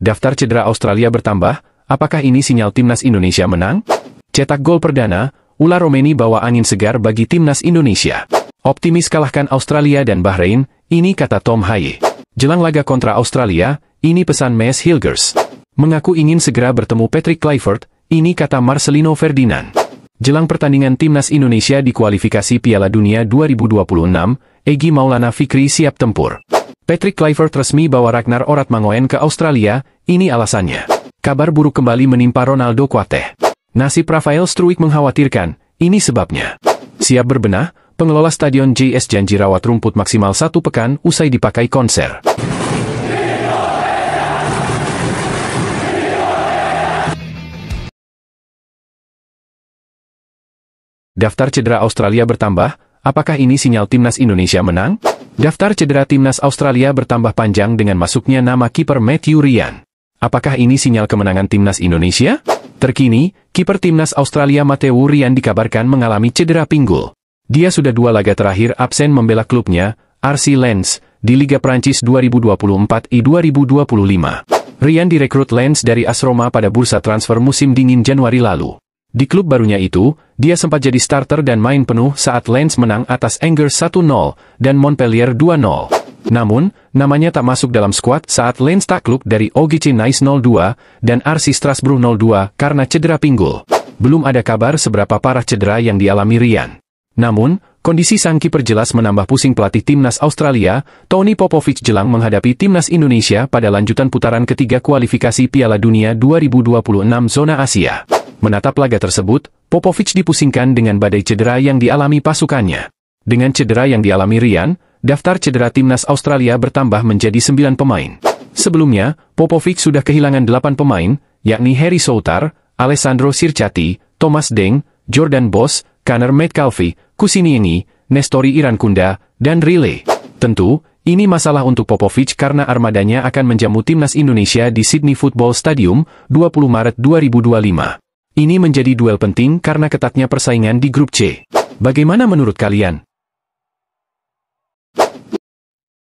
Daftar cedera Australia bertambah, apakah ini sinyal timnas Indonesia menang? Cetak gol perdana, Ula Romeni bawa angin segar bagi timnas Indonesia. Optimis kalahkan Australia dan Bahrain, ini kata Tom Haye. Jelang laga kontra Australia, ini pesan Maes Hilgers. Mengaku ingin segera bertemu Patrick Kluivert, ini kata Marcelino Ferdinand. Jelang pertandingan timnas Indonesia di kualifikasi Piala Dunia 2026, Egy Maulana Fikri siap tempur. Patrick Kluivert resmi bawa Ragnar Oratmangoen ke Australia, ini alasannya. Kabar buruk kembali menimpa Ronaldo Kuateh. Nasib Rafael Struijk mengkhawatirkan, ini sebabnya. Siap berbenah, pengelola stadion JS janji rawat rumput maksimal 1 pekan usai dipakai konser. Daftar cedera Australia bertambah, apakah ini sinyal timnas Indonesia menang? Daftar cedera timnas Australia bertambah panjang dengan masuknya nama kiper Matthew Ryan. Apakah ini sinyal kemenangan timnas Indonesia? Terkini, kiper timnas Australia Matthew Ryan dikabarkan mengalami cedera pinggul. Dia sudah 2 laga terakhir absen membela klubnya, RC Lens, di Liga Prancis 2024-2025. Ryan direkrut Lens dari AS Roma pada bursa transfer musim dingin Januari lalu. Di klub barunya itu, dia sempat jadi starter dan main penuh saat Lens menang atas Angers 1-0 dan Montpellier 2-0. Namun, namanya tak masuk dalam skuad saat Lens takluk dari OGC Nice 0-2 dan RC Strasbourg 0-2 karena cedera pinggul. Belum ada kabar seberapa parah cedera yang dialami Ryan. Namun, kondisi sang kiper jelas menambah pusing pelatih timnas Australia, Tony Popovic jelang menghadapi timnas Indonesia pada lanjutan putaran ketiga kualifikasi Piala Dunia 2026 zona Asia. Menatap laga tersebut, Popovic dipusingkan dengan badai cedera yang dialami pasukannya. Dengan cedera yang dialami Ryan, daftar cedera timnas Australia bertambah menjadi 9 pemain. Sebelumnya, Popovic sudah kehilangan 8 pemain, yakni Harry Soutar, Alessandro Sircati, Thomas Deng, Jordan Boss, Conor Metcalfe, Kusiniengi, Nestori Irankunda, dan Rile. Tentu, ini masalah untuk Popovic karena armadanya akan menjamu timnas Indonesia di Sydney Football Stadium, 20 Maret 2025. Ini menjadi duel penting karena ketatnya persaingan di grup C. Bagaimana menurut kalian?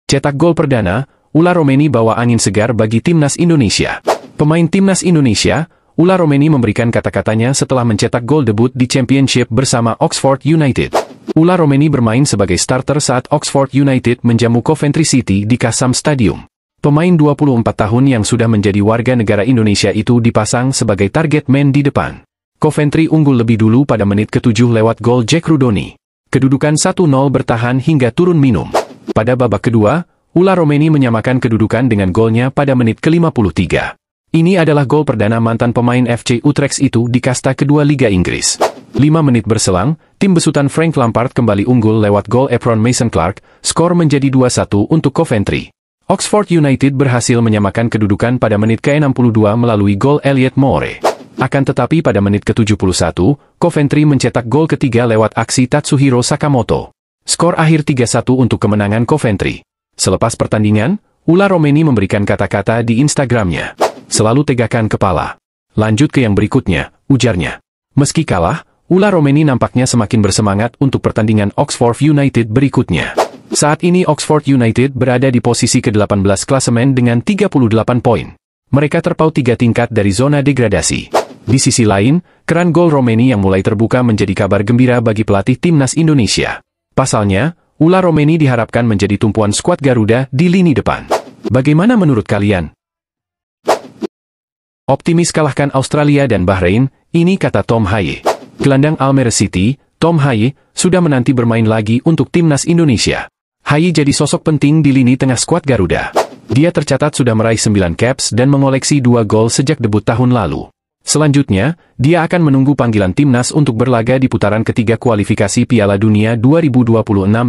Cetak gol perdana, Ula Romeni bawa angin segar bagi timnas Indonesia. Pemain timnas Indonesia, Ula Romeni memberikan kata-katanya setelah mencetak gol debut di Championship bersama Oxford United. Ula Romeni bermain sebagai starter saat Oxford United menjamu Coventry City di Kassam Stadium. Pemain 24 tahun yang sudah menjadi warga negara Indonesia itu dipasang sebagai target man di depan. Coventry unggul lebih dulu pada menit ke-7 lewat gol Jack Rudoni. Kedudukan 1-0 bertahan hingga turun minum. Pada babak kedua, Ula Romeni menyamakan kedudukan dengan golnya pada menit ke-53. Ini adalah gol perdana mantan pemain FC Utrecht itu di kasta kedua Liga Inggris. 5 menit berselang, tim besutan Frank Lampard kembali unggul lewat gol Efron Mason Clark, skor menjadi 2-1 untuk Coventry. Oxford United berhasil menyamakan kedudukan pada menit ke-62 melalui gol Elliot Moore. Akan tetapi pada menit ke-71, Coventry mencetak gol ketiga lewat aksi Tatsuhiro Sakamoto. Skor akhir 3-1 untuk kemenangan Coventry. Selepas pertandingan, Ula Romeni memberikan kata-kata di Instagramnya. Selalu tegakkan kepala. Lanjut ke yang berikutnya, ujarnya. Meski kalah, Ula Romeni nampaknya semakin bersemangat untuk pertandingan Oxford United berikutnya. Saat ini Oxford United berada di posisi ke-18 klasemen dengan 38 poin. Mereka terpaut 3 tingkat dari zona degradasi. Di sisi lain, keran gol Romeni yang mulai terbuka menjadi kabar gembira bagi pelatih timnas Indonesia. Pasalnya, Ula Romeni diharapkan menjadi tumpuan skuad Garuda di lini depan. Bagaimana menurut kalian? Optimis kalahkan Australia dan Bahrain, ini kata Tom Haye. Gelandang Almere City, Tom Haye, sudah menanti bermain lagi untuk timnas Indonesia. Haye jadi sosok penting di lini tengah skuad Garuda. Dia tercatat sudah meraih 9 caps dan mengoleksi 2 gol sejak debut tahun lalu. Selanjutnya, dia akan menunggu panggilan timnas untuk berlaga di putaran ketiga kualifikasi Piala Dunia 2026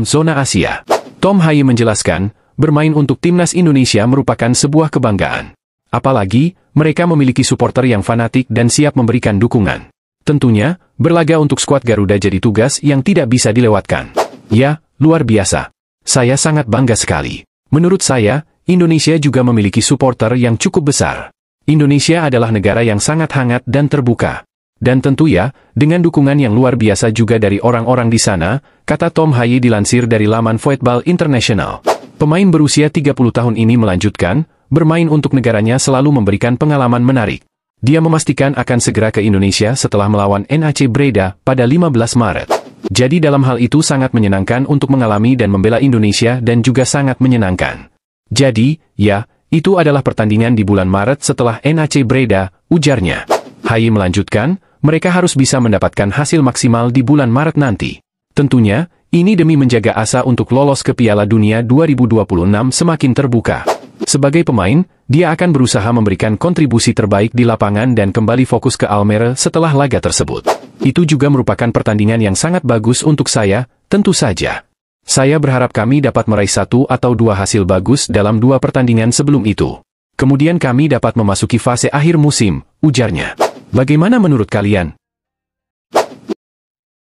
zona Asia. Tom Haye menjelaskan, bermain untuk timnas Indonesia merupakan sebuah kebanggaan. Apalagi, mereka memiliki supporter yang fanatik dan siap memberikan dukungan. Tentunya, berlaga untuk skuad Garuda jadi tugas yang tidak bisa dilewatkan. Ya, luar biasa. Saya sangat bangga sekali. Menurut saya, Indonesia juga memiliki supporter yang cukup besar. Indonesia adalah negara yang sangat hangat dan terbuka. Dan tentu ya, dengan dukungan yang luar biasa juga dari orang-orang di sana, kata Tom Haye dilansir dari laman Football International. Pemain berusia 30 tahun ini melanjutkan, bermain untuk negaranya selalu memberikan pengalaman menarik. Dia memastikan akan segera ke Indonesia setelah melawan NAC Breda pada 15 Maret. Jadi dalam hal itu sangat menyenangkan untuk mengalami dan membela Indonesia dan juga sangat menyenangkan. Jadi, ya, itu adalah pertandingan di bulan Maret setelah NAC Breda, ujarnya. Hayi melanjutkan, mereka harus bisa mendapatkan hasil maksimal di bulan Maret nanti. Tentunya, ini demi menjaga asa untuk lolos ke Piala Dunia 2026 semakin terbuka. Sebagai pemain, dia akan berusaha memberikan kontribusi terbaik di lapangan dan kembali fokus ke Almere setelah laga tersebut. Itu juga merupakan pertandingan yang sangat bagus untuk saya, tentu saja. Saya berharap kami dapat meraih 1 atau 2 hasil bagus dalam 2 pertandingan sebelum itu. Kemudian kami dapat memasuki fase akhir musim, ujarnya. Bagaimana menurut kalian?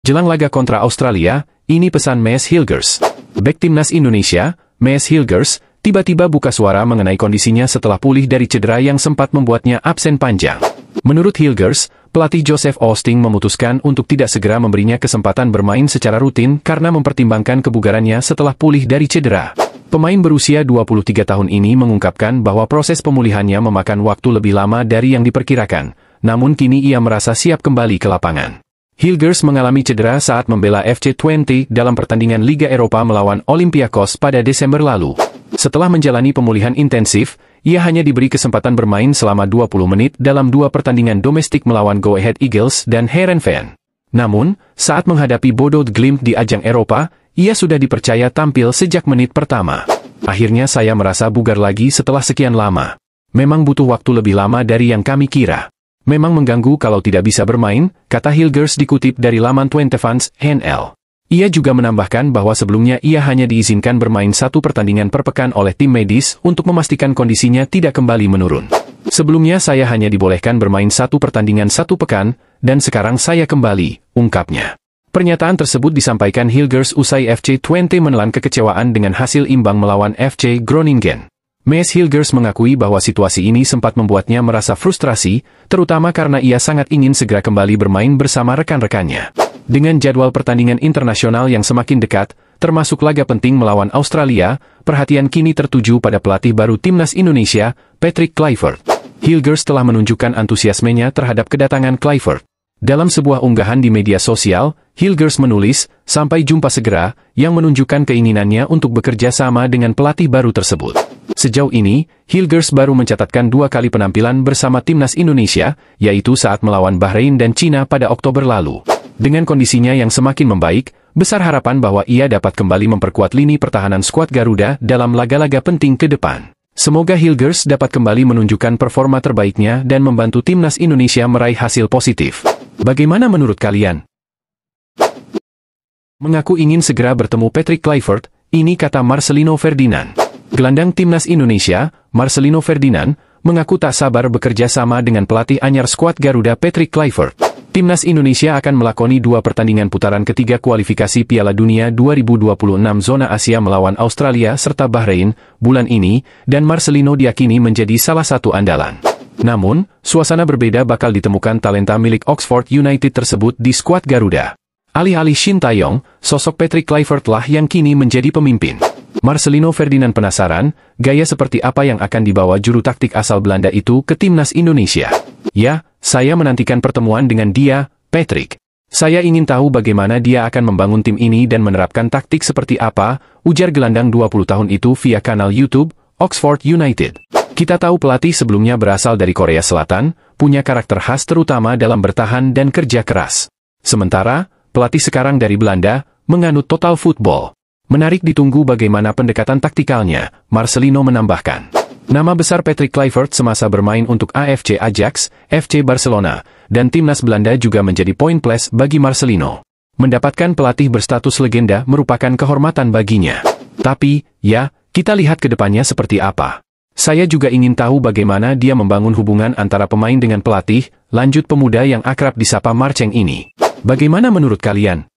Jelang laga kontra Australia, ini pesan Mees Hilgers. Bek timnas Indonesia, Mees Hilgers, tiba-tiba buka suara mengenai kondisinya setelah pulih dari cedera yang sempat membuatnya absen panjang. Menurut Hilgers, pelatih Joseph Osting memutuskan untuk tidak segera memberinya kesempatan bermain secara rutin karena mempertimbangkan kebugarannya setelah pulih dari cedera. Pemain berusia 23 tahun ini mengungkapkan bahwa proses pemulihannya memakan waktu lebih lama dari yang diperkirakan, namun kini ia merasa siap kembali ke lapangan. Hilgers mengalami cedera saat membela FC Twente dalam pertandingan Liga Eropa melawan Olympiakos pada Desember lalu. Setelah menjalani pemulihan intensif, ia hanya diberi kesempatan bermain selama 20 menit dalam 2 pertandingan domestik melawan Go Ahead Eagles dan Heerenveen. Namun, saat menghadapi Bodo Glimt di ajang Eropa, ia sudah dipercaya tampil sejak menit pertama. Akhirnya saya merasa bugar lagi setelah sekian lama. Memang butuh waktu lebih lama dari yang kami kira. Memang mengganggu kalau tidak bisa bermain, kata Hilgers dikutip dari laman Twente Fans NL. Ia juga menambahkan bahwa sebelumnya ia hanya diizinkan bermain 1 pertandingan per pekan oleh tim medis untuk memastikan kondisinya tidak kembali menurun. Sebelumnya saya hanya dibolehkan bermain 1 pertandingan 1 pekan, dan sekarang saya kembali, ungkapnya. Pernyataan tersebut disampaikan Hilgers usai FC Twente menelan kekecewaan dengan hasil imbang melawan FC Groningen. Mees Hilgers mengakui bahwa situasi ini sempat membuatnya merasa frustrasi, terutama karena ia sangat ingin segera kembali bermain bersama rekan-rekannya. Dengan jadwal pertandingan internasional yang semakin dekat, termasuk laga penting melawan Australia, perhatian kini tertuju pada pelatih baru timnas Indonesia, Patrick Kluivert. Hilgers telah menunjukkan antusiasmenya terhadap kedatangan Kluivert. Dalam sebuah unggahan di media sosial, Hilgers menulis, "Sampai jumpa segera," yang menunjukkan keinginannya untuk bekerja sama dengan pelatih baru tersebut. Sejauh ini, Hilgers baru mencatatkan 2 kali penampilan bersama timnas Indonesia, yaitu saat melawan Bahrain dan Cina pada Oktober lalu. Dengan kondisinya yang semakin membaik, besar harapan bahwa ia dapat kembali memperkuat lini pertahanan skuad Garuda dalam laga-laga penting ke depan. Semoga Hilgers dapat kembali menunjukkan performa terbaiknya dan membantu timnas Indonesia meraih hasil positif. Bagaimana menurut kalian? Mengaku ingin segera bertemu Patrick Kluivert, ini kata Marcelino Ferdinand. Gelandang timnas Indonesia, Marcelino Ferdinand, mengaku tak sabar bekerja sama dengan pelatih anyar skuad Garuda Patrick Kluivert. Timnas Indonesia akan melakoni 2 pertandingan putaran ketiga kualifikasi Piala Dunia 2026 zona Asia melawan Australia serta Bahrain bulan ini, dan Marcelino diyakini menjadi salah satu andalan. Namun, suasana berbeda bakal ditemukan talenta milik Oxford United tersebut di skuad Garuda. Alih-alih Shin Tae-yong, sosok Patrick Kluivert lah yang kini menjadi pemimpin. Marcelino Ferdinand penasaran, gaya seperti apa yang akan dibawa juru taktik asal Belanda itu ke timnas Indonesia. Ya, saya menantikan pertemuan dengan dia, Patrick. Saya ingin tahu bagaimana dia akan membangun tim ini dan menerapkan taktik seperti apa, ujar gelandang 20 tahun itu via kanal YouTube, Oxford United. Kita tahu pelatih sebelumnya berasal dari Korea Selatan, punya karakter khas terutama dalam bertahan dan kerja keras. Sementara, pelatih sekarang dari Belanda, menganut total football. Menarik ditunggu bagaimana pendekatan taktikalnya, Marcelino menambahkan. Nama besar Patrick Kluivert semasa bermain untuk AFC Ajax, FC Barcelona, dan timnas Belanda juga menjadi poin plus bagi Marcelino. Mendapatkan pelatih berstatus legenda merupakan kehormatan baginya. Tapi, ya, kita lihat ke depannya seperti apa. Saya juga ingin tahu bagaimana dia membangun hubungan antara pemain dengan pelatih, lanjut pemuda yang akrab disapa Marceng ini. Bagaimana menurut kalian?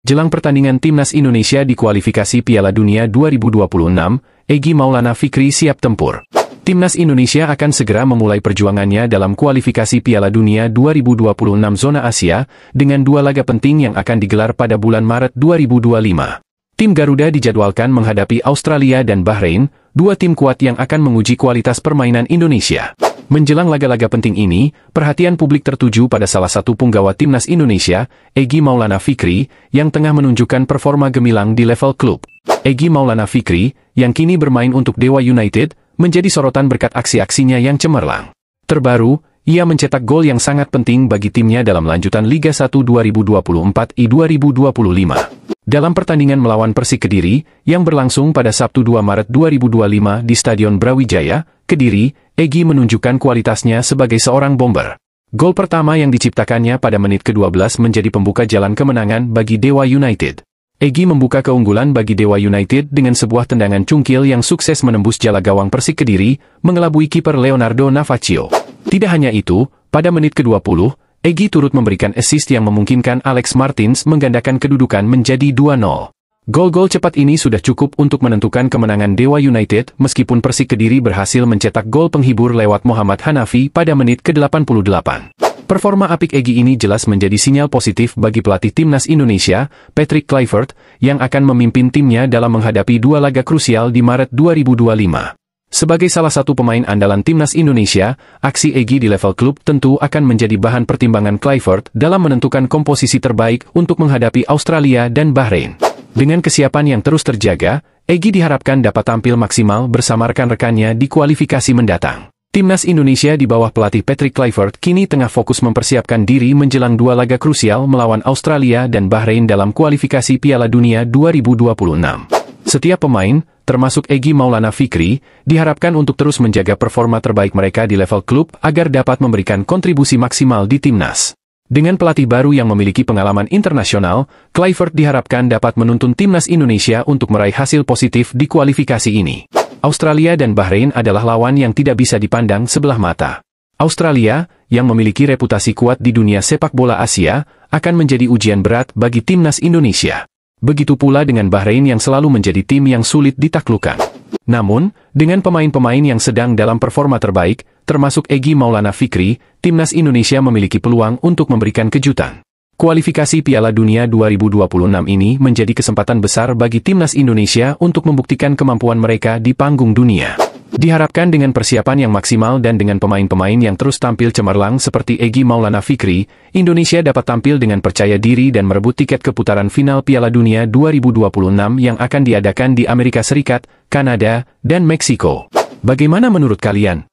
Jelang pertandingan timnas Indonesia di kualifikasi Piala Dunia 2026, Egy Maulana Fikri siap tempur. Timnas Indonesia akan segera memulai perjuangannya dalam kualifikasi Piala Dunia 2026 zona Asia, dengan 2 laga penting yang akan digelar pada bulan Maret 2025. Tim Garuda dijadwalkan menghadapi Australia dan Bahrain, dua tim kuat yang akan menguji kualitas permainan Indonesia. Menjelang laga-laga penting ini, perhatian publik tertuju pada salah satu punggawa timnas Indonesia, Egy Maulana Fikri, yang tengah menunjukkan performa gemilang di level klub. Egy Maulana Fikri, yang kini bermain untuk Dewa United, menjadi sorotan berkat aksi-aksinya yang cemerlang. Terbaru, ia mencetak gol yang sangat penting bagi timnya dalam lanjutan Liga 1 2024 I 2025. Dalam pertandingan melawan Persik Kediri, yang berlangsung pada Sabtu 2 Maret 2025 di Stadion Brawijaya, Kediri, Egy menunjukkan kualitasnya sebagai seorang bomber. Gol pertama yang diciptakannya pada menit ke-12 menjadi pembuka jalan kemenangan bagi Dewa United. Egy membuka keunggulan bagi Dewa United dengan sebuah tendangan cungkil yang sukses menembus jala gawang Persik Kediri, mengelabui kiper Leonardo Navaccio. Tidak hanya itu, pada menit ke-20, Egy turut memberikan assist yang memungkinkan Alex Martins menggandakan kedudukan menjadi 2-0. Gol-gol cepat ini sudah cukup untuk menentukan kemenangan Dewa United meskipun Persik Kediri berhasil mencetak gol penghibur lewat Muhammad Hanafi pada menit ke-88. Performa apik Egy ini jelas menjadi sinyal positif bagi pelatih timnas Indonesia, Patrick Kluivert, yang akan memimpin timnya dalam menghadapi dua laga krusial di Maret 2025. Sebagai salah satu pemain andalan timnas Indonesia, aksi Egy di level klub tentu akan menjadi bahan pertimbangan Kluivert dalam menentukan komposisi terbaik untuk menghadapi Australia dan Bahrain. Dengan kesiapan yang terus terjaga, Egy diharapkan dapat tampil maksimal bersama rekan-rekannya di kualifikasi mendatang. Timnas Indonesia di bawah pelatih Patrick Kluivert kini tengah fokus mempersiapkan diri menjelang dua laga krusial melawan Australia dan Bahrain dalam kualifikasi Piala Dunia 2026. Setiap pemain, termasuk Egy Maulana Fikri, diharapkan untuk terus menjaga performa terbaik mereka di level klub agar dapat memberikan kontribusi maksimal di timnas. Dengan pelatih baru yang memiliki pengalaman internasional, Kluivert diharapkan dapat menuntun timnas Indonesia untuk meraih hasil positif di kualifikasi ini. Australia dan Bahrain adalah lawan yang tidak bisa dipandang sebelah mata. Australia, yang memiliki reputasi kuat di dunia sepak bola Asia, akan menjadi ujian berat bagi timnas Indonesia. Begitu pula dengan Bahrain yang selalu menjadi tim yang sulit ditaklukkan. Namun, dengan pemain-pemain yang sedang dalam performa terbaik, termasuk Egy Maulana Fikri, timnas Indonesia memiliki peluang untuk memberikan kejutan. Kualifikasi Piala Dunia 2026 ini menjadi kesempatan besar bagi timnas Indonesia untuk membuktikan kemampuan mereka di panggung dunia. Diharapkan dengan persiapan yang maksimal dan dengan pemain-pemain yang terus tampil cemerlang seperti Egy Maulana Fikri, Indonesia dapat tampil dengan percaya diri dan merebut tiket ke putaran final Piala Dunia 2026 yang akan diadakan di Amerika Serikat, Kanada, dan Meksiko. Bagaimana menurut kalian?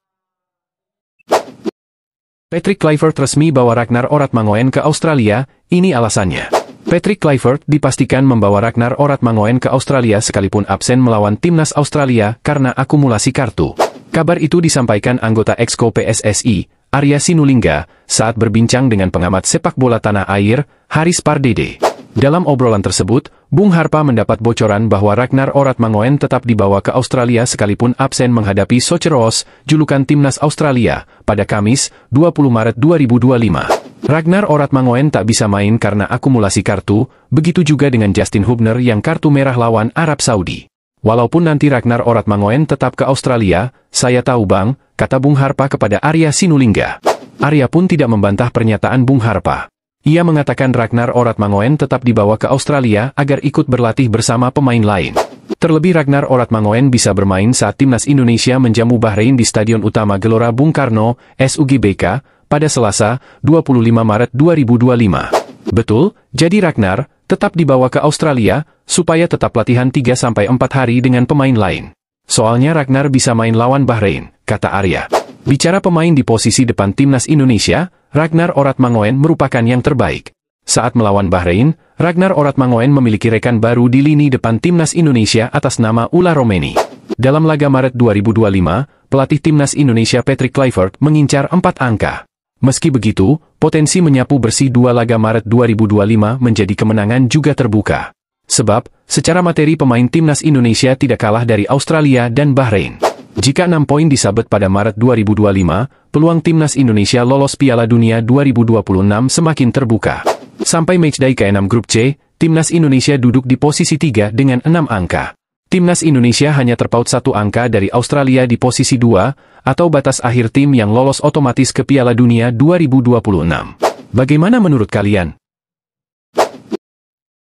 Patrick Kluivert resmi bawa Ragnar Oratmangoen ke Australia, ini alasannya. Patrick Kluivert dipastikan membawa Ragnar Oratmangoen ke Australia sekalipun absen melawan timnas Australia karena akumulasi kartu. Kabar itu disampaikan anggota Exco PSSI, Arya Sinulinga, saat berbincang dengan pengamat sepak bola tanah air, Haris Pardede. Dalam obrolan tersebut, Bung Harpa mendapat bocoran bahwa Ragnar Oratmangoen tetap dibawa ke Australia sekalipun absen menghadapi Soceros, julukan timnas Australia, pada Kamis, 20 Maret 2025. Ragnar Oratmangoen tak bisa main karena akumulasi kartu, begitu juga dengan Justin Hubner yang kartu merah lawan Arab Saudi. Walaupun nanti Ragnar Oratmangoen tetap ke Australia, saya tahu bang, kata Bung Harpa kepada Arya Sinulinga. Arya pun tidak membantah pernyataan Bung Harpa. Ia mengatakan Ragnar Oratmangoen tetap dibawa ke Australia agar ikut berlatih bersama pemain lain. Terlebih Ragnar Oratmangoen bisa bermain saat timnas Indonesia menjamu Bahrain di Stadion Utama Gelora Bung Karno, SUGBK, pada Selasa, 25 Maret 2025. Betul, jadi Ragnar tetap dibawa ke Australia supaya tetap latihan 3-4 hari dengan pemain lain. Soalnya Ragnar bisa main lawan Bahrain, kata Arya. Bicara pemain di posisi depan timnas Indonesia, Ragnar Oratmangoen merupakan yang terbaik. Saat melawan Bahrain, Ragnar Oratmangoen memiliki rekan baru di lini depan timnas Indonesia atas nama Ula Romeni. Dalam laga Maret 2025, pelatih timnas Indonesia Patrick Kluivert mengincar 4 angka. Meski begitu, potensi menyapu bersih 2 laga Maret 2025 menjadi kemenangan juga terbuka. Sebab, secara materi pemain timnas Indonesia tidak kalah dari Australia dan Bahrain. Jika 6 poin disabet pada Maret 2025, peluang timnas Indonesia lolos Piala Dunia 2026 semakin terbuka. Sampai matchday ke-6 grup C, timnas Indonesia duduk di posisi 3 dengan 6 angka. Timnas Indonesia hanya terpaut 1 angka dari Australia di posisi 2, atau batas akhir tim yang lolos otomatis ke Piala Dunia 2026. Bagaimana menurut kalian?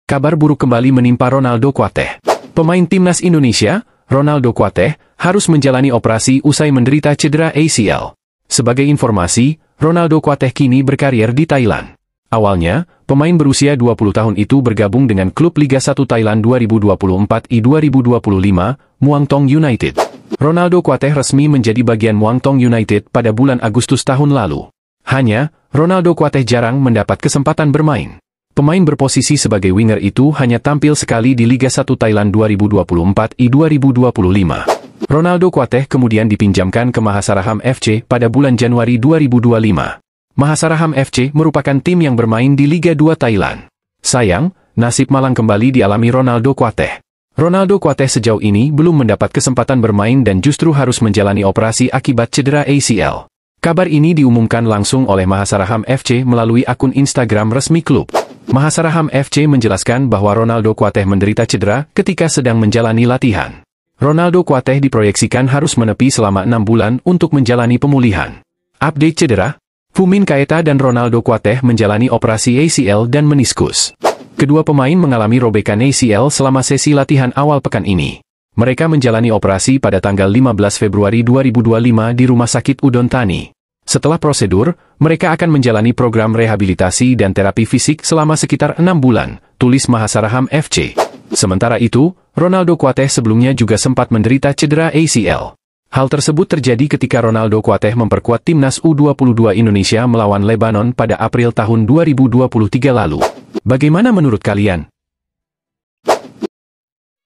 Kabar buruk kembali menimpa Ronaldo Kuateh. Pemain timnas Indonesia, Ronaldo Kuateh, harus menjalani operasi usai menderita cedera ACL. Sebagai informasi, Ronaldo Kuateh kini berkarier di Thailand. Awalnya, pemain berusia 20 tahun itu bergabung dengan klub Liga 1 Thailand 2024 I 2025, Muangthong United. Ronaldo Kuateh resmi menjadi bagian Muangthong United pada bulan Agustus tahun lalu. Hanya, Ronaldo Kuateh jarang mendapat kesempatan bermain. Pemain berposisi sebagai winger itu hanya tampil sekali di Liga 1 Thailand 2024 I 2025. Ronaldo Kuateh kemudian dipinjamkan ke Mahasaraham FC pada bulan Januari 2025. Mahasaraham FC merupakan tim yang bermain di Liga 2 Thailand. Sayang, nasib malang kembali dialami Ronaldo Kuateh. Ronaldo Kuateh sejauh ini belum mendapat kesempatan bermain dan justru harus menjalani operasi akibat cedera ACL. Kabar ini diumumkan langsung oleh Mahasaraham FC melalui akun Instagram resmi klub. Mahasaraham FC menjelaskan bahwa Ronaldo Kuateh menderita cedera ketika sedang menjalani latihan. Ronaldo Kuateh diproyeksikan harus menepi selama 6 bulan untuk menjalani pemulihan. Update cedera, Fumin Kaeta dan Ronaldo Kuateh menjalani operasi ACL dan meniskus. Kedua pemain mengalami robekan ACL selama sesi latihan awal pekan ini. Mereka menjalani operasi pada tanggal 15 Februari 2025 di Rumah Sakit Udon Thani. Setelah prosedur, mereka akan menjalani program rehabilitasi dan terapi fisik selama sekitar 6 bulan, tulis Mahasaraham FC. Sementara itu, Ronaldo Kuateh sebelumnya juga sempat menderita cedera ACL. Hal tersebut terjadi ketika Ronaldo Kuateh memperkuat timnas U22 Indonesia melawan Lebanon pada April tahun 2023 lalu. Bagaimana menurut kalian?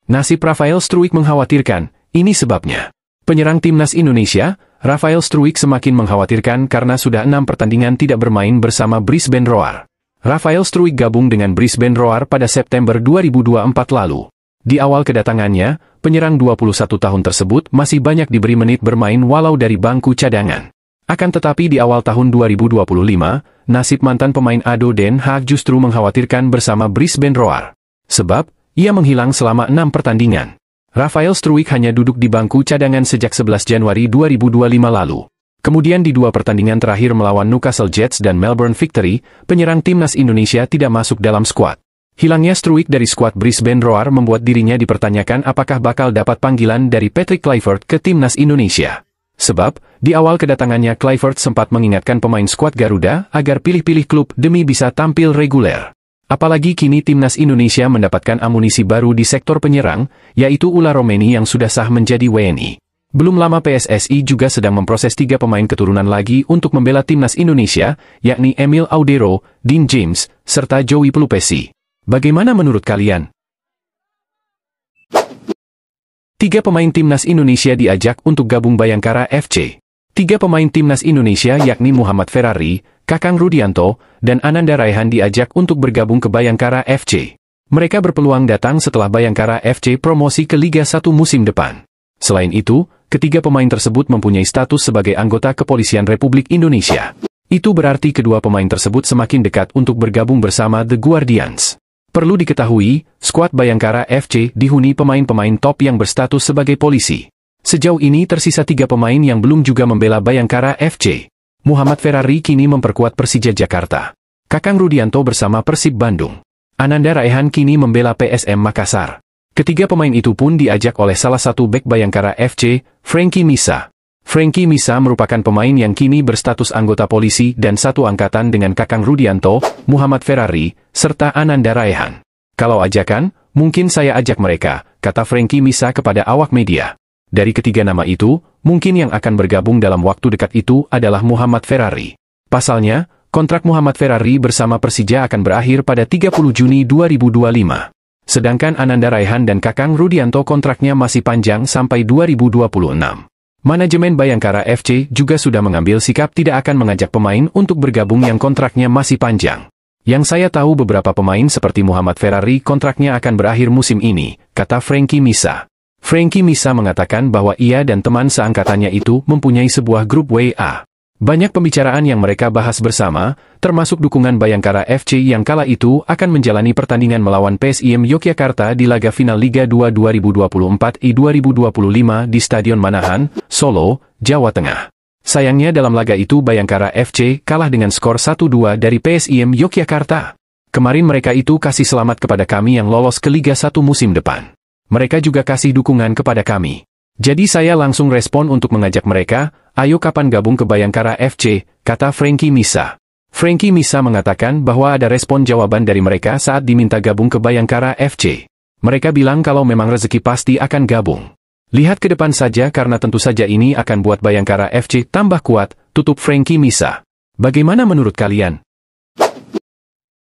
Nasib Rafael Struijk mengkhawatirkan, ini sebabnya. Penyerang timnas Indonesia, Rafael Struijk semakin mengkhawatirkan karena sudah 6 pertandingan tidak bermain bersama Brisbane Roar. Rafael Struijk gabung dengan Brisbane Roar pada September 2024 lalu. Di awal kedatangannya, penyerang 21 tahun tersebut masih banyak diberi menit bermain walau dari bangku cadangan. Akan tetapi di awal tahun 2025, nasib mantan pemain ADO Den Haag justru mengkhawatirkan bersama Brisbane Roar. Sebab, ia menghilang selama 6 pertandingan. Rafael Struijk hanya duduk di bangku cadangan sejak 11 Januari 2025 lalu. Kemudian di 2 pertandingan terakhir melawan Newcastle Jets dan Melbourne Victory, penyerang timnas Indonesia tidak masuk dalam skuad. Hilangnya Struijk dari skuad Brisbane Roar membuat dirinya dipertanyakan apakah bakal dapat panggilan dari Patrick Kluivert ke timnas Indonesia. Sebab, di awal kedatangannya Kluivert sempat mengingatkan pemain skuad Garuda agar pilih-pilih klub demi bisa tampil reguler. Apalagi kini timnas Indonesia mendapatkan amunisi baru di sektor penyerang, yaitu Ula Romeni yang sudah sah menjadi WNI. Belum lama PSSI juga sedang memproses 3 pemain keturunan lagi untuk membela timnas Indonesia, yakni Emil Audero, Dean James, serta Joey Pelupesi. Bagaimana menurut kalian? 3 pemain timnas Indonesia diajak untuk gabung Bayangkara FC. 3 pemain timnas Indonesia yakni Muhammad Ferrari, Kakang Rudianto, dan Ananda Raihan diajak untuk bergabung ke Bayangkara FC. Mereka berpeluang datang setelah Bayangkara FC promosi ke Liga 1 musim depan. Selain itu, ketiga pemain tersebut mempunyai status sebagai anggota Kepolisian Republik Indonesia. Itu berarti kedua pemain tersebut semakin dekat untuk bergabung bersama The Guardians. Perlu diketahui, skuad Bayangkara FC dihuni pemain-pemain top yang berstatus sebagai polisi. Sejauh ini tersisa 3 pemain yang belum juga membela Bayangkara FC. Muhammad Ferrari kini memperkuat Persija Jakarta. Kakang Rudianto bersama Persib Bandung. Ananda Raihan kini membela PSM Makassar. Ketiga pemain itu pun diajak oleh salah satu bek Bayangkara FC, Frankie Misa. Frankie Misa merupakan pemain yang kini berstatus anggota polisi dan satu angkatan dengan Kakang Rudianto, Muhammad Ferrari, serta Ananda Raihan. Kalau ajakan, mungkin saya ajak mereka, kata Frankie Misa kepada awak media. Dari ketiga nama itu, mungkin yang akan bergabung dalam waktu dekat itu adalah Muhammad Ferrari. Pasalnya, kontrak Muhammad Ferrari bersama Persija akan berakhir pada 30 Juni 2025. Sedangkan Ananda Raihan dan Kakang Rudianto kontraknya masih panjang sampai 2026. Manajemen Bayangkara FC juga sudah mengambil sikap tidak akan mengajak pemain untuk bergabung yang kontraknya masih panjang. Yang saya tahu beberapa pemain seperti Muhammad Ferrari kontraknya akan berakhir musim ini, kata Frankie Misa. Frankie Misa mengatakan bahwa ia dan teman seangkatannya itu mempunyai sebuah grup WA. Banyak pembicaraan yang mereka bahas bersama, termasuk dukungan Bayangkara FC yang kala itu akan menjalani pertandingan melawan PSIM Yogyakarta di laga final Liga 2 2024 I 2025 di Stadion Manahan, Solo, Jawa Tengah. Sayangnya dalam laga itu Bayangkara FC kalah dengan skor 1-2 dari PSIM Yogyakarta. Kemarin mereka itu kasih selamat kepada kami yang lolos ke Liga 1 musim depan. Mereka juga kasih dukungan kepada kami. Jadi saya langsung respon untuk mengajak mereka, ayo kapan gabung ke Bayangkara FC, kata Frankie Misa. Frankie Misa mengatakan bahwa ada respon jawaban dari mereka saat diminta gabung ke Bayangkara FC. Mereka bilang kalau memang rezeki pasti akan gabung. Lihat ke depan saja karena tentu saja ini akan buat Bayangkara FC tambah kuat, tutup Frankie Misa. Bagaimana menurut kalian?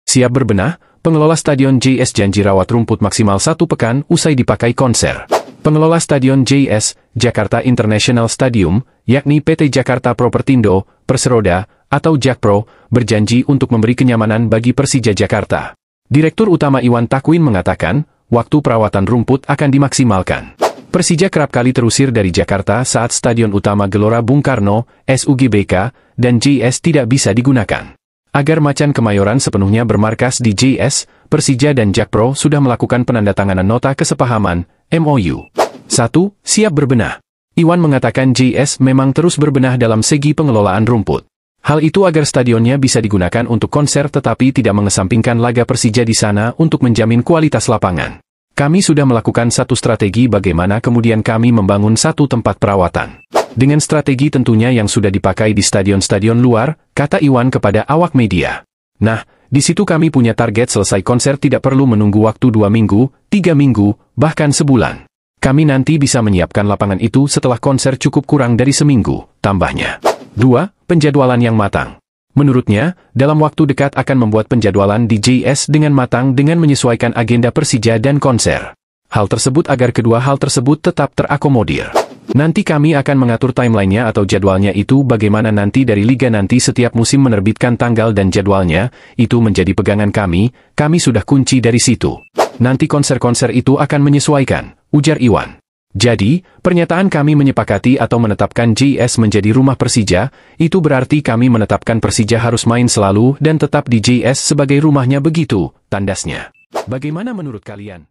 Siap berbenah, pengelola Stadion JS janji rawat rumput maksimal 1 pekan usai dipakai konser. Pengelola Stadion JS, Jakarta International Stadium, yakni PT Jakarta Propertindo, Perseroda, atau Jakpro, berjanji untuk memberi kenyamanan bagi Persija Jakarta. Direktur Utama Iwan Takwin mengatakan, waktu perawatan rumput akan dimaksimalkan. Persija kerap kali terusir dari Jakarta saat Stadion Utama Gelora Bung Karno, SUGBK, dan JS tidak bisa digunakan. Agar Macan Kemayoran sepenuhnya bermarkas di JS, Persija dan Jakpro sudah melakukan penandatanganan nota kesepahaman, MOU. 1. Siap berbenah. Iwan mengatakan JS memang terus berbenah dalam segi pengelolaan rumput. Hal itu agar stadionnya bisa digunakan untuk konser tetapi tidak mengesampingkan laga Persija di sana untuk menjamin kualitas lapangan. Kami sudah melakukan satu strategi bagaimana kemudian kami membangun satu tempat perawatan. Dengan strategi tentunya yang sudah dipakai di stadion-stadion luar, kata Iwan kepada awak media. Nah, di situ kami punya target selesai konser tidak perlu menunggu waktu 2 minggu, 3 minggu, bahkan sebulan. Kami nanti bisa menyiapkan lapangan itu setelah konser cukup kurang dari seminggu, tambahnya. 2. Penjadwalan yang matang. Menurutnya, dalam waktu dekat akan membuat penjadwalan di JS dengan matang dengan menyesuaikan agenda Persija dan konser. Hal tersebut agar kedua hal tersebut tetap terakomodir. Nanti kami akan mengatur timelinenya atau jadwalnya itu bagaimana nanti dari Liga nanti setiap musim menerbitkan tanggal dan jadwalnya, itu menjadi pegangan kami sudah kunci dari situ. Nanti konser-konser itu akan menyesuaikan, ujar Iwan. Jadi, pernyataan kami menyepakati atau menetapkan JS menjadi rumah Persija, itu berarti kami menetapkan Persija harus main selalu dan tetap di JS sebagai rumahnya begitu, tandasnya. Bagaimana menurut kalian?